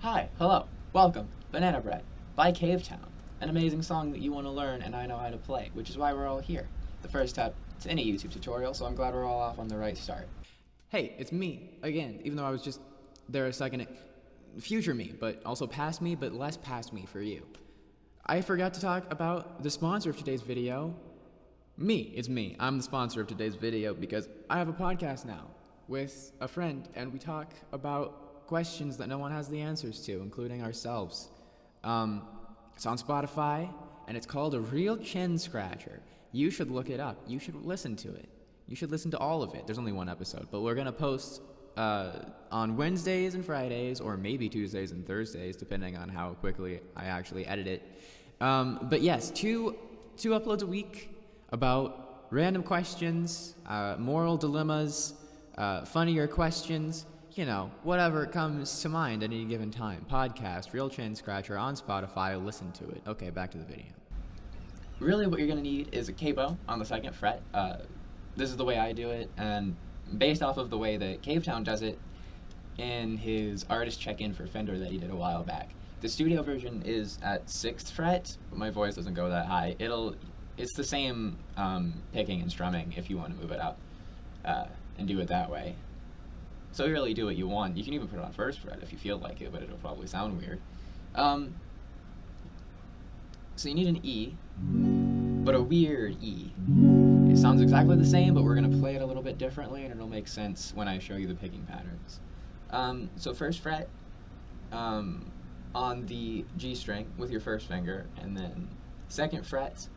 Hi, hello, welcome, Banana Bread by Cavetown, an amazing song that you want to learn and I know how to play, which is why we're all here. The first step to any YouTube tutorial, so I'm glad we're all off on the right start. Hey, it's me, again, even though I was just there a second. Future me, but also past me, but less past me for you. I forgot to talk about the sponsor of today's video. It's me. I'm the sponsor of today's video because I have a podcast now with a friend, and we talk about questions that no one has the answers to, including ourselves. It's on Spotify, and it's called A Real Chin Scratcher. You should look it up. You should listen to it. You should listen to all of it. There's only one episode, but we're gonna post on Wednesdays and Fridays, or maybe Tuesdays and Thursdays, depending on how quickly I actually edit it. But yes, two uploads a week about random questions, moral dilemmas, funnier questions, whatever comes to mind at any given time. Podcast, Real Chin Scratcher on Spotify, listen to it. Okay, back to the video. Really what you're gonna need is a capo on the second fret. This is the way I do it, and based off of the way that Cavetown does it in his artist check-in for Fender that he did a while back. The studio version is at 6th fret, but my voice doesn't go that high. It's the same picking and strumming if you want to move it up and do it that way. So you really do what you want. You can even put it on 1st fret if you feel like it, but it'll probably sound weird. So you need an E, but a weird E. It sounds exactly the same, but we're going to play it a little bit differently, and it'll make sense when I show you the picking patterns. So 1st fret on the G string with your 1st finger, and then 2nd fret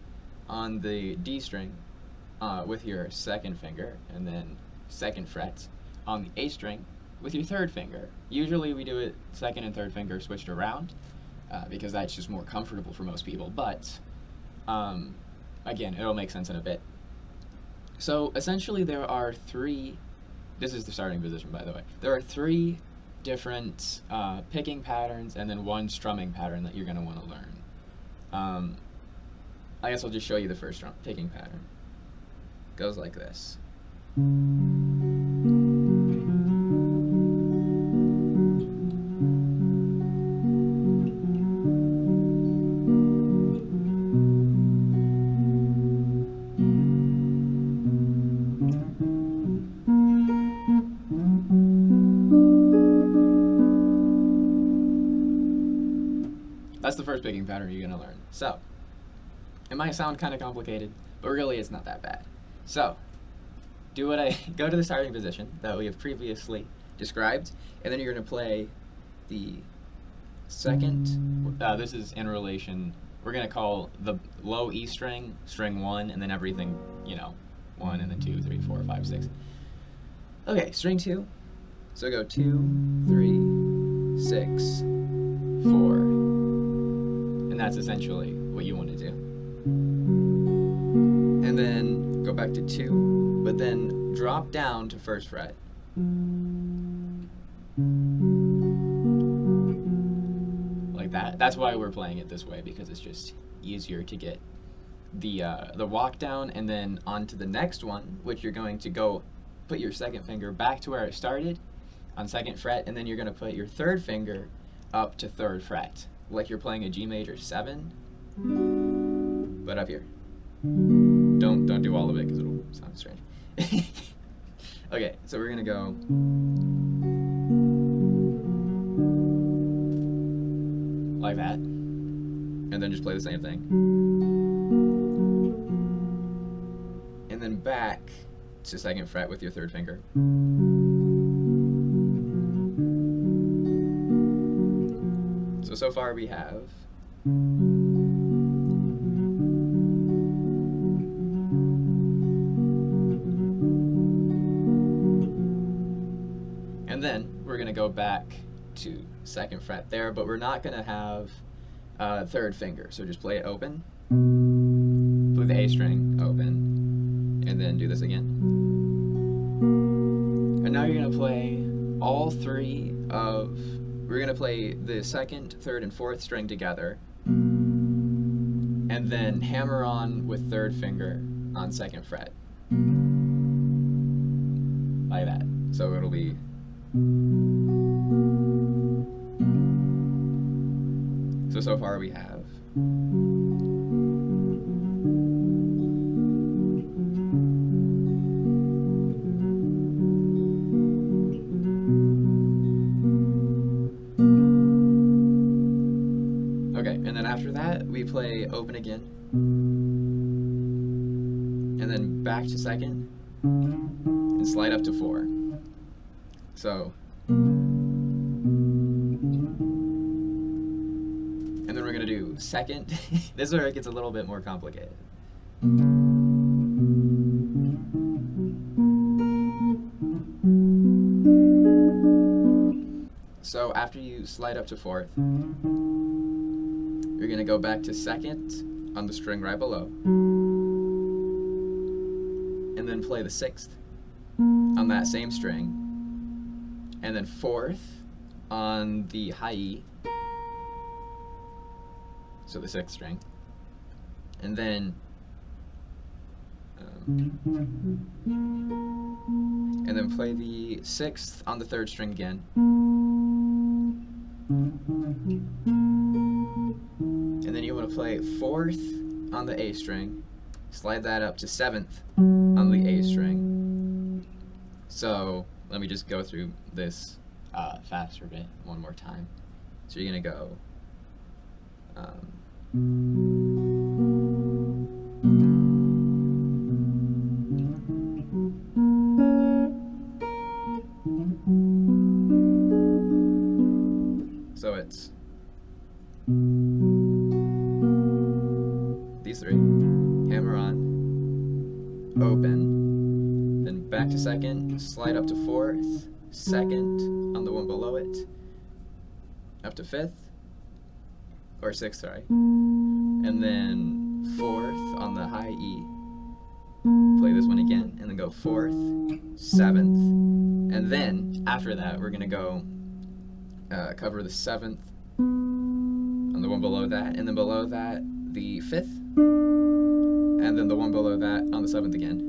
on the D string with your 2nd finger, and then 2nd fret on the A string with your 3rd finger. Usually we do it 2nd and 3rd finger switched around because that's just more comfortable for most people, but again, it'll make sense in a bit. So essentially there are 3, this is the starting position by the way, there are 3 different picking patterns and then 1 strumming pattern that you're going to want to learn. I guess I'll just show you the first picking pattern. Goes like this. That's the first picking pattern you're going to learn. So, it might sound kind of complicated, but really it's not that bad. So, go to the starting position that we have previously described, and then you're going to play the 2nd, this is in relation, we're going to call the low E string, string 1, and then everything, 1, and then 2, 3, 4, 5, 6. Okay, string 2, so go 2, 3, 6, 4, and that's essentially what you want to do. And then go back to 2, but then drop down to 1st fret. Like that. That's why we're playing it this way, because it's just easier to get the walk down, and then onto the next one, which you're going to go put your 2nd finger back to where it started on 2nd fret, and then you're going to put your 3rd finger up to 3rd fret. Like you're playing a G major 7, but up here. Don't do all of it because it'll sound strange. Okay, so we're gonna go like that, and then just play the same thing, and then back to 2nd fret with your 3rd finger. So far we have and then we're going to go back to 2nd fret there, but we're not going to have 3rd finger, so just play it open, play the A string open, and then do this again. And now you're going to play all 3 of we're going to play the 2nd, 3rd, and 4th string together, and then hammer on with 3rd finger on 2nd fret. Like that. So it'll be So far we have okay, and then after that we play open again, and then back to second and slide up to 4. So, and then we're gonna do second. This is where it gets a little bit more complicated. So after you slide up to 4th, you're gonna go back to second on the string right below, and then play the 6th on that same string, and then 4th on the high E, so the 6th string, and then play the 6th on the 3rd string again, and then you want to play 4th on the A string, slide that up to 7th on the A string. So let me just go through this faster bit one more time. So you're gonna go so it's these 3, hammer on, open, then back to second, slide up to 4th, second on the one below it, up to 5th, or 6th, sorry, and then 4th on the high E, play this one again, and then go 4th, 7th, and then after that we're gonna go cover the 7th on the one below that, and then below that the 5th, and then the one below that on the 7th again,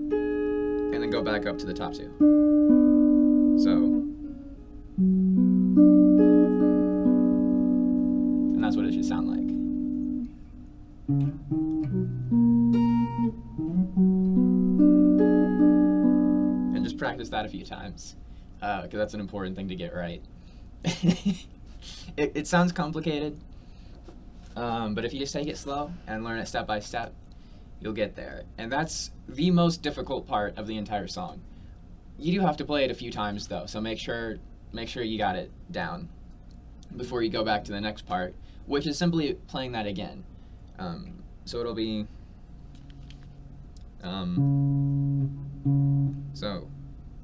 and then go back up to the top 2. So, and that's what it should sound like. And just practice that a few times, because that's an important thing to get right. It sounds complicated, but if you just take it slow and learn it step by step, you'll get there. And that's the most difficult part of the entire song. You do have to play it a few times though, so make sure you got it down before you go back to the next part, which is simply playing that again. So it'll be so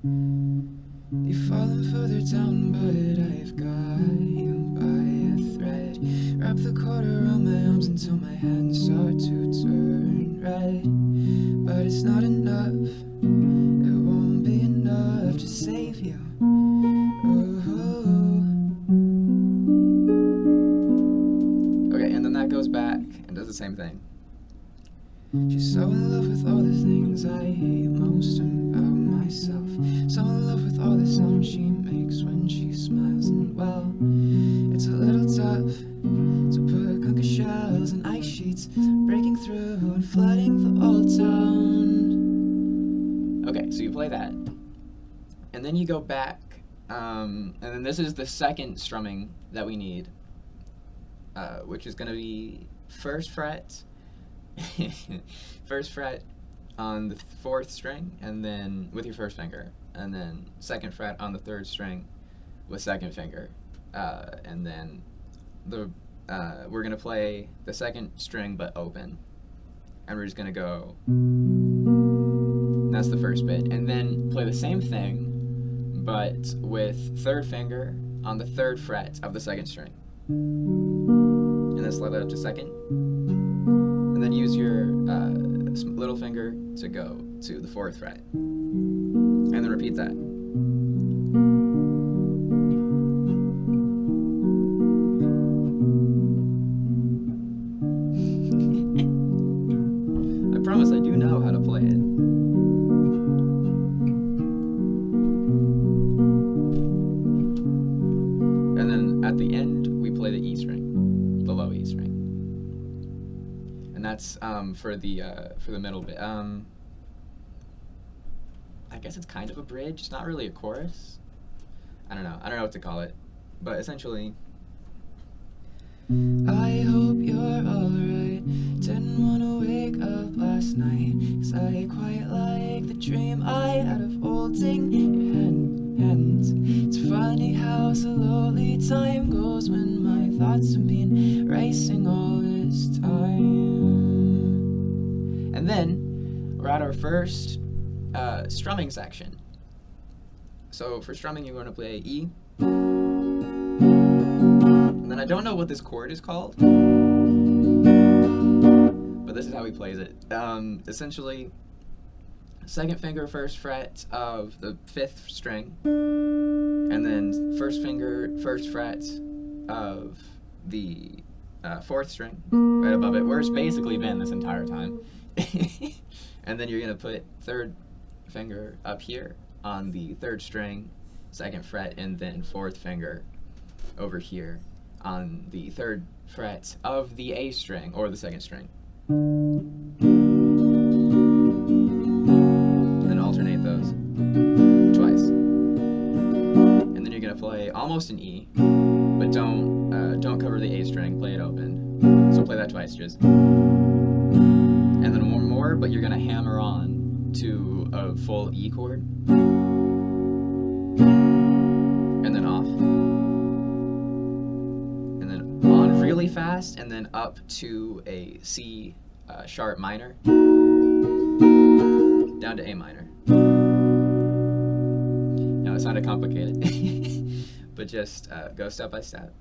you've fallen further down, but I've got you by a thread. Wrap the cord around my arms until my hands start to turn red. But it's not enough, it won't be enough to save you. Okay, and then that goes back and does the same thing. She's so in love with all the things I hate most about myself. So in love with all the sounds she makes when she smiles. And well, it's a little tough to put conker shells and ice sheets breaking through and flooding the old town. Okay, so you play that, and then you go back, and then this is the second strumming that we need, which is going to be 1st fret, 1st fret on the 4th string, and then with your 1st finger, and then 2nd fret on the 3rd string with 2nd finger, and then we're gonna play the 2nd string but open, and we're just gonna go. That's the first bit, and then play the same thing, but with 3rd finger on the 3rd fret of the 2nd string, and then slide that up to 2nd. And then use your little finger to go to the 4th fret. And then repeat that. I promise I do know how to play it. And then at the end, we play the E string. the low E string. And that's for the middle bit. I guess it's kind of a bridge. It's not really a chorus. I don't know what to call it, but essentially. I hope you're alright. Didn't wanna wake up last night, 'cause I quite like the dream I had of holding your hands. It's funny how slowly time goes when my thoughts have been racing all this time. And then we're at our first strumming section. So for strumming, you're going to play E. And then I don't know what this chord is called, but this is how he plays it. Essentially, second finger, first fret of the 5th string, and then first finger, first fret of the 4th string, right above it, where it's basically been this entire time. And then you're going to put third finger up here on the 3rd string, 2nd fret, and then 4th finger over here on the 3rd fret of the A string, or the 2nd string. And then alternate those twice. And then you're gonna play almost an E, but don't cover the A string, play it open. So play that twice, just. And then one more, but you're gonna hammer on to a full E chord. And then off. And then on really fast, and then up to a C sharp minor, down to A minor. Now it sounded complicated, but just go step by step.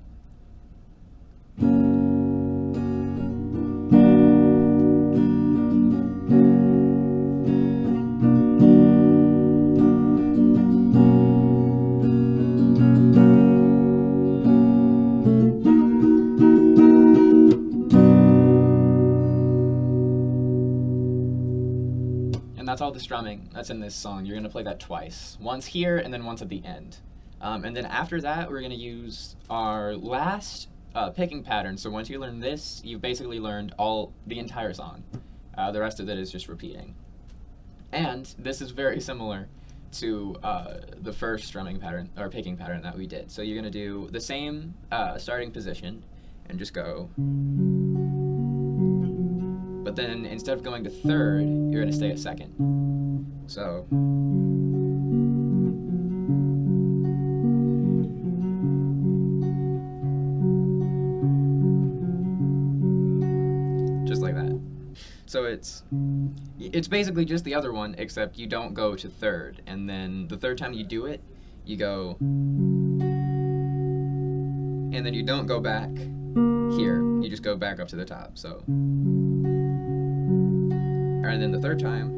That's all the strumming that's in this song. You're going to play that twice. Once here and then once at the end. And then after that, we're going to use our last picking pattern. So once you learn this, you've basically learned the entire song. The rest of it is just repeating. And this is very similar to the first strumming pattern, or picking pattern that we did. So you're going to do the same starting position and just go. But then instead of going to 3rd, you're going to stay at 2nd. So. Just like that. So it's basically just the other one, except you don't go to 3rd. And then the 3rd time you do it, you go. And then you don't go back here. You just go back up to the top. So. And then the 3rd time,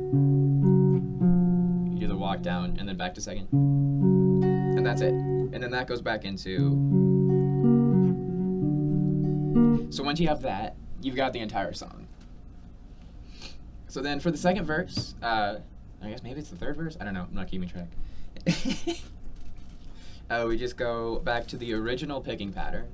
you do the walk down and then back to 2nd. And that's it. And then that goes back into. So once you have that, you've got the entire song. So then for the 2nd verse, I guess maybe it's the 3rd verse? I don't know. I'm not keeping track. We just go back to the original picking pattern.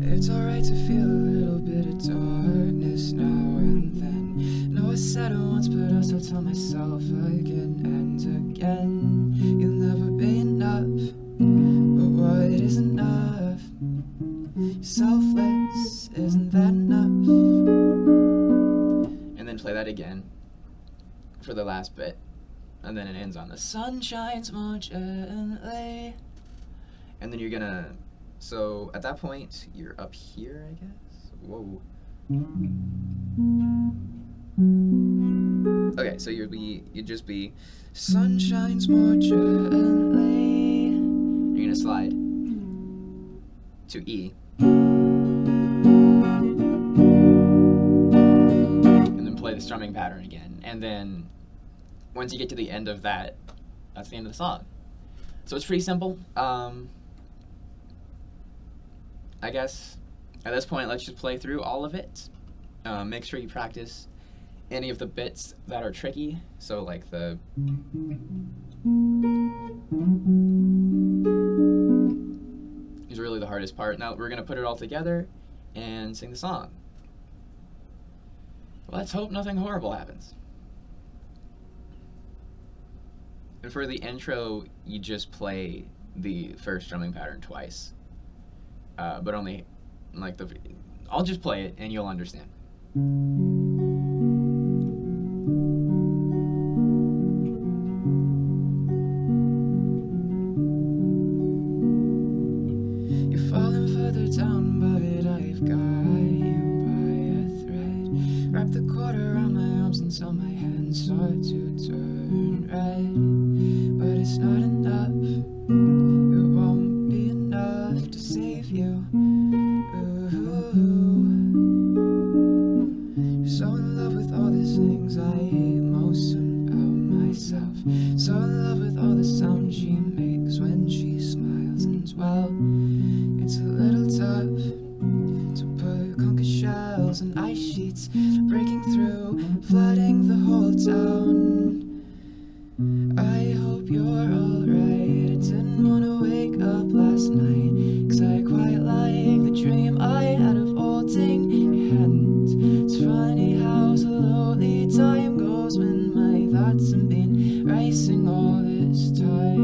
It's alright to feel a little bit of darkness now and then. No, I said it once, but I'll still tell myself again and again. You'll never be enough, but what is enough? You're selfless, isn't that enough? And then play that again for the last bit. And then it ends on the sun shines more gently. And then you're gonna. So at that point, you're up here, I guess. Whoa. Okay, so you'd just be sun shines more gently. You're gonna slide to E, and then play the strumming pattern again. And then once you get to the end of that, that's the end of the song. So it's pretty simple. I guess at this point, let's just play through all of it. Make sure you practice any of the bits that are tricky. So like the. is really the hardest part. Now we're going to put it all together and sing the song. Let's hope nothing horrible happens. And for the intro, you just play the first strumming pattern twice. But only, like, I'll just play it and you'll understand. You're falling further down, but I've got you by a thread. Wrap the cord around my arms until my hands start to turn red. But it's not enough, it won't be enough to save you. You're so in love with all the things I hate most about myself. So in love with all the sounds she makes when she smiles. And well, it's a little tough to put conch shells and ice sheets breaking through, flooding the whole town. I hope you're alright. I didn't wanna wake up last night, 'cause I quite like the dream I had of holding your hand. It's funny how slowly time goes when my thoughts have been racing all this time.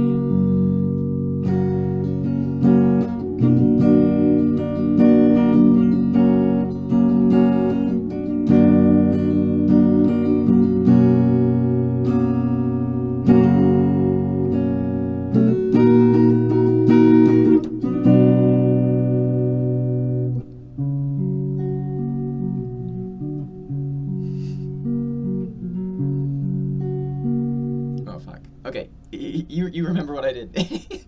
Okay, you remember what I did. It's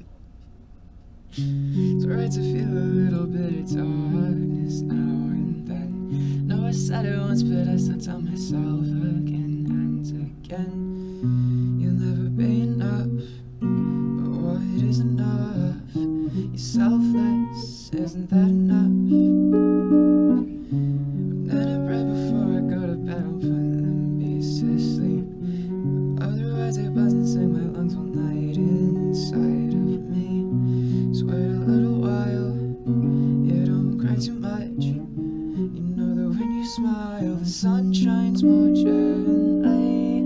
alright to feel a little bit of darkness now and then. No, I said it once, but I still tell myself again and again. You'll never be enough, but what is enough? You're selfless, isn't that enough? Banana bread before I go to bed, I'll put them beasts to sleep. Otherwise I buzz and sing my lungs all night inside of me. So wait a little while, yeah, don't cry too much. You know that when you smile, the sun shines more gently.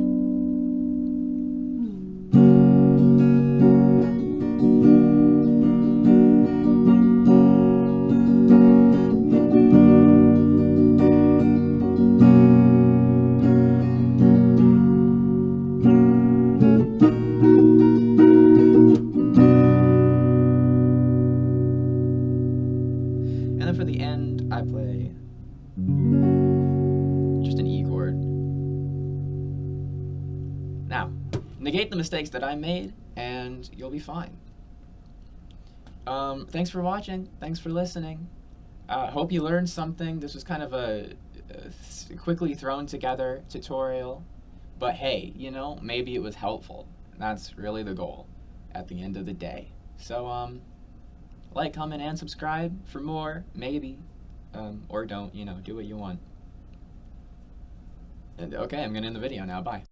And then for the end, I play just an E chord. Now, negate the mistakes that I made, and you'll be fine. Thanks for watching. Thanks for listening. Hope you learned something. This was kind of a quickly thrown together tutorial. But hey, you know, maybe it was helpful. That's really the goal at the end of the day. So, like, comment, and subscribe for more, maybe. Or don't, you know, do what you want. And okay, I'm gonna end the video now, bye.